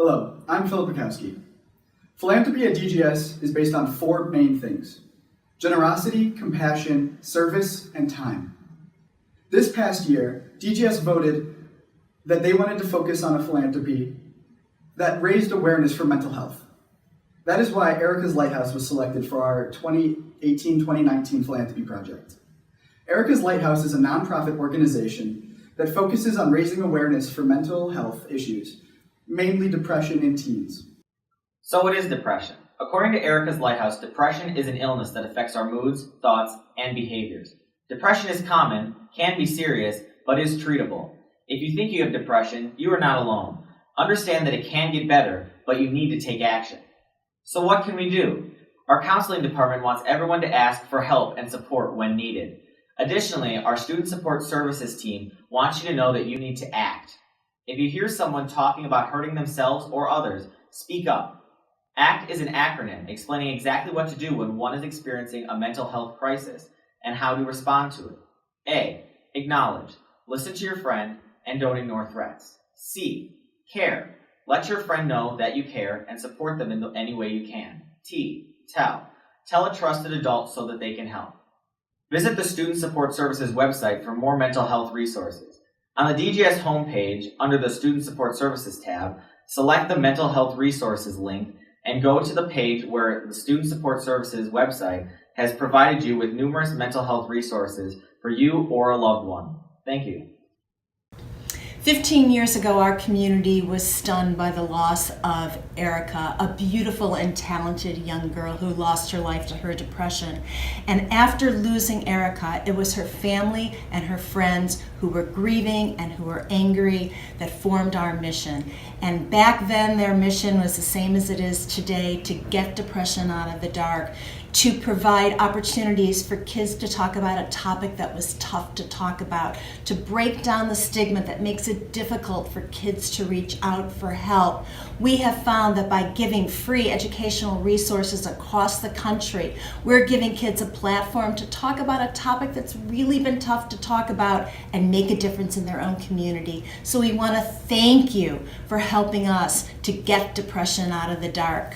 Hello, I'm Philip Bukowski. Philanthropy at DGS is based on four main things: generosity, compassion, service, and time. This past year, DGS voted that they wanted to focus on a philanthropy that raised awareness for mental health. That is why Erika's Lighthouse was selected for our 2018-2019 philanthropy project. Erika's Lighthouse is a nonprofit organization that focuses on raising awareness for mental health issues, mainly depression in teens. So what is depression? According to Erika's Lighthouse, depression is an illness that affects our moods, thoughts, and behaviors. Depression is common, can be serious, but is treatable. If you think you have depression, you are not alone. Understand that it can get better, but you need to take action. So what can we do? Our counseling department wants everyone to ask for help and support when needed. Additionally, our student support services team wants you to know that you need to act. If you hear someone talking about hurting themselves or others, speak up. ACT is an acronym explaining exactly what to do when one is experiencing a mental health crisis and how to respond to it. A. Acknowledge. Listen to your friend and don't ignore threats. C. Care. Let your friend know that you care and support them in any way you can. T. Tell. Tell a trusted adult so that they can help. Visit the Student Support Services website for more mental health resources. On the DGS homepage, under the Student Support Services tab, select the Mental Health Resources link and go to the page where the Student Support Services website has provided you with numerous mental health resources for you or a loved one. Thank you. 15 years ago, our community was stunned by the loss of Erika, a beautiful and talented young girl who lost her life to her depression. And after losing Erika, it was her family and her friends who were grieving and who were angry that formed our mission. And back then, their mission was the same as it is today: to get depression out of the dark, to provide opportunities for kids to talk about a topic that was tough to talk about, to break down the stigma that makes it difficult for kids to reach out for help. We have found that by giving free educational resources across the country, we're giving kids a platform to talk about a topic that's really been tough to talk about and make a difference in their own community. So we want to thank you for helping us to get depression out of the dark.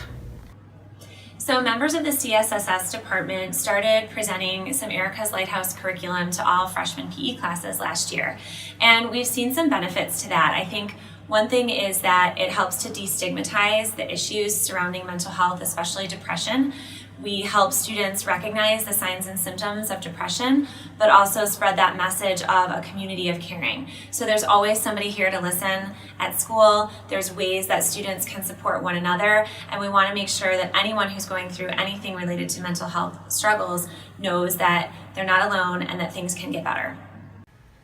So members of the CSSS department started presenting some Erika's Lighthouse curriculum to all freshman PE classes last year. And we've seen some benefits to that. I think one thing is that it helps to destigmatize the issues surrounding mental health, especially depression. We help students recognize the signs and symptoms of depression, but also spread that message of a community of caring. So there's always somebody here to listen at school. There's ways that students can support one another, and we want to make sure that anyone who's going through anything related to mental health struggles knows that they're not alone and that things can get better.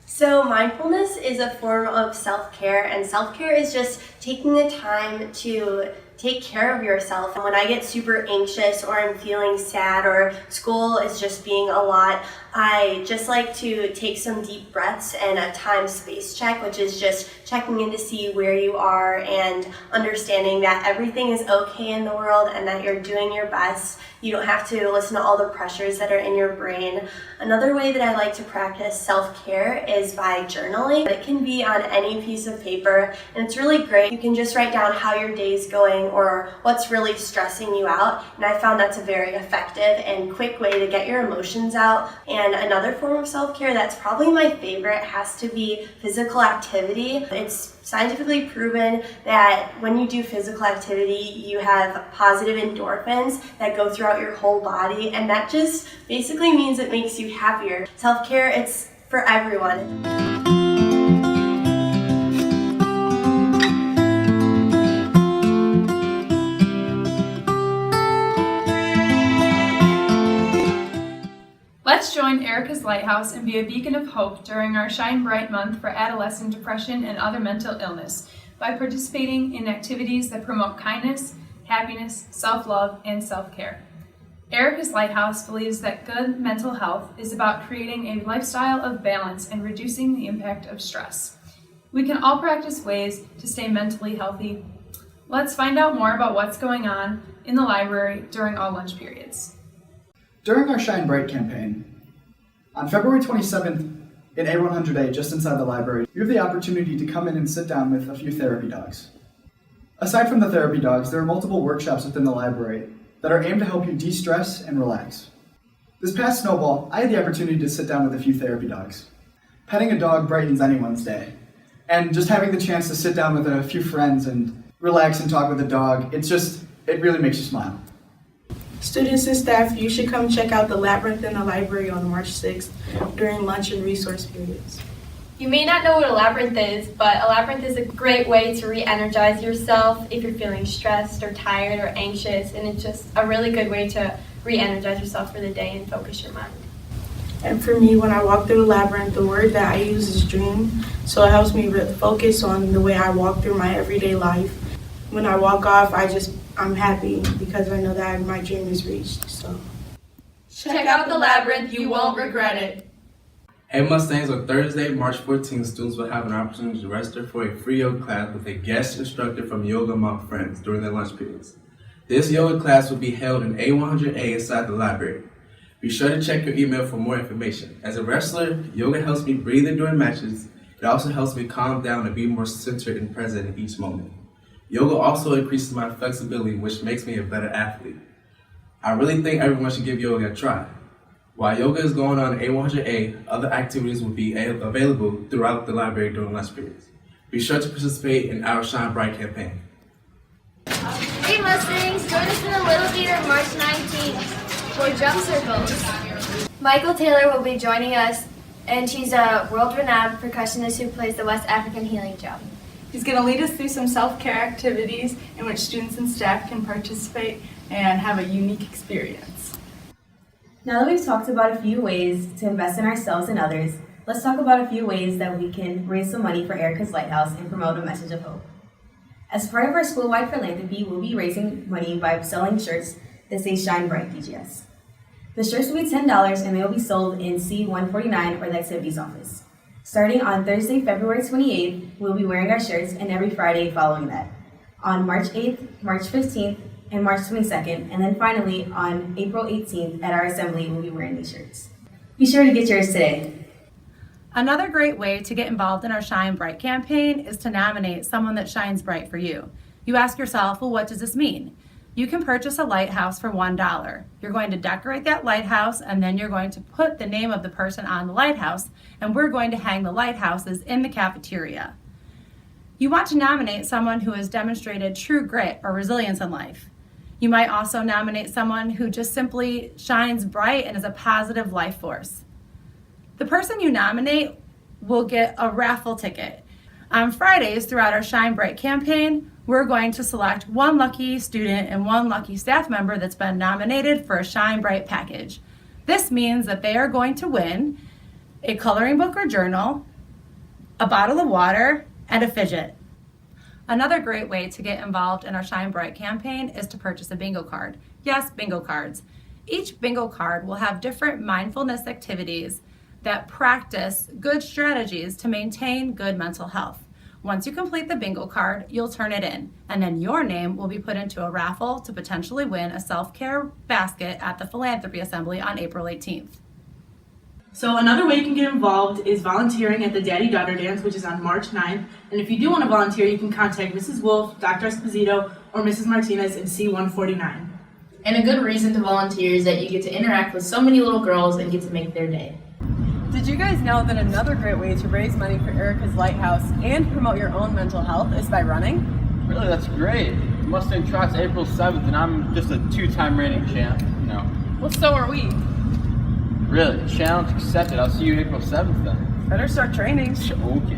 So mindfulness is a form of self-care, and self-care is just taking the time to take care of yourself. And when I get super anxious or I'm feeling sad or school is just being a lot, I just like to take some deep breaths and a time-space check, which is just checking in to see where you are and understanding that everything is okay in the world and that you're doing your best. You don't have to listen to all the pressures that are in your brain. Another way that I like to practice self-care is by journaling. It can be on any piece of paper, and it's really great. You can just write down how your day's going or what's really stressing you out, and I found that's a very effective and quick way to get your emotions out. And another form of self-care that's probably my favorite has to be physical activity. It's scientifically proven that when you do physical activity, you have positive endorphins that go throughout your whole body, and that just basically means it makes you happier. Self-care, it's for everyone. Let's join Erika's Lighthouse and be a beacon of hope during our Shine Bright Month for adolescent depression and other mental illness by participating in activities that promote kindness, happiness, self-love, and self-care. Erika's Lighthouse believes that good mental health is about creating a lifestyle of balance and reducing the impact of stress. We can all practice ways to stay mentally healthy. Let's find out more about what's going on in the library during all lunch periods. During our Shine Bright campaign, on February 27th in A100A, just inside the library, you have the opportunity to come in and sit down with a few therapy dogs. Aside from the therapy dogs, there are multiple workshops within the library that are aimed to help you de-stress and relax. This past Snowball, I had the opportunity to sit down with a few therapy dogs. Petting a dog brightens anyone's day. And just having the chance to sit down with a few friends and relax and talk with a dog, it really makes you smile. Students and staff, you should come check out the Labyrinth in the library on March 6th during lunch and resource periods. You may not know what a labyrinth is, but a labyrinth is a great way to re-energize yourself if you're feeling stressed or tired or anxious, and it's just a really good way to re-energize yourself for the day and focus your mind. And for me, when I walk through the labyrinth, the word that I use is dream, so it helps me focus on the way I walk through my everyday life. When I walk off, I'm happy because I know that my dream is reached. So Check out the labyrinth, you won't regret it. Hey Mustangs, on Thursday, March 14th, students will have an opportunity to register for a free yoga class with a guest instructor from Yoga Among Friends during their lunch periods. This yoga class will be held in A100A inside the library. Be sure to check your email for more information. As a wrestler, yoga helps me breathe in during matches. It also helps me calm down and be more centered and present in each moment. Yoga also increases my flexibility, which makes me a better athlete. I really think everyone should give yoga a try. While yoga is going on in A100A, other activities will be available throughout the library during lunch periods. Be sure to participate in our Shine Bright campaign. Hey Mustangs, join us in the Little Theater March 19th for Drum Circles. Michael Taylor will be joining us, and he's a world-renowned percussionist who plays the West African healing drum. He's going to lead us through some self-care activities in which students and staff can participate and have a unique experience. Now that we've talked about a few ways to invest in ourselves and others, let's talk about a few ways that we can raise some money for Erika's Lighthouse and promote a message of hope. As part of our school-wide philanthropy, we'll be raising money by selling shirts that say Shine Bright DGS. The shirts will be $10 and they will be sold in C149 or the activities office. Starting on Thursday, February 28th, we'll be wearing our shirts, and every Friday following that. On March 8th, March 15th, and March 22nd, and then finally on April 18th at our assembly, we'll be wearing these shirts. Be sure to get yours today. Another great way to get involved in our Shine Bright campaign is to nominate someone that shines bright for you. You ask yourself, well, what does this mean? You can purchase a lighthouse for $1. You're going to decorate that lighthouse, and then you're going to put the name of the person on the lighthouse, and we're going to hang the lighthouses in the cafeteria. You want to nominate someone who has demonstrated true grit or resilience in life. You might also nominate someone who just simply shines bright and is a positive life force. The person you nominate will get a raffle ticket. On Fridays throughout our Shine Bright campaign, we're going to select one lucky student and one lucky staff member that's been nominated for a Shine Bright package. This means that they are going to win a coloring book or journal, a bottle of water, and a fidget. Another great way to get involved in our Shine Bright campaign is to purchase a bingo card. Yes, bingo cards. Each bingo card will have different mindfulness activities that practice good strategies to maintain good mental health. Once you complete the bingo card, you'll turn it in, and then your name will be put into a raffle to potentially win a self-care basket at the Philanthropy Assembly on April 18th. So another way you can get involved is volunteering at the Daddy-Daughter Dance, which is on March 9th. And if you do want to volunteer, you can contact Mrs. Wolf, Dr. Esposito, or Mrs. Martinez in C149. And a good reason to volunteer is that you get to interact with so many little girls and get to make their day. Did you guys know that another great way to raise money for Erika's Lighthouse and promote your own mental health is by running? Really, that's great. Mustang Trot's April 7th, and I'm just a 2-time reigning champ. No. Well, so are we. Really? Challenge accepted. I'll see you April 7th then. Better start training. Okay.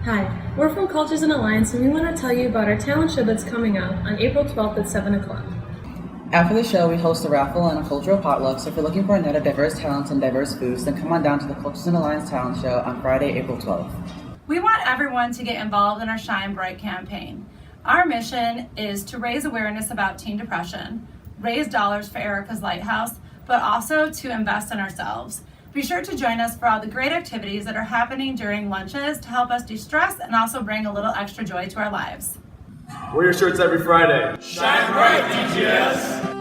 Hi, we're from Cultures in Alliance, and we want to tell you about our talent show that's coming up on April 12th at 7 o'clock. After the show, we host a raffle and a cultural potluck, so if you're looking for a night of diverse talents and diverse foods, then come on down to the Cultures in Alliance talent show on Friday, April 12th. We want everyone to get involved in our Shine Bright campaign. Our mission is to raise awareness about teen depression, raise dollars for Erika's Lighthouse, but also to invest in ourselves. Be sure to join us for all the great activities that are happening during lunches to help us de-stress and also bring a little extra joy to our lives. Wear your shirts every Friday. Shine bright, DGS!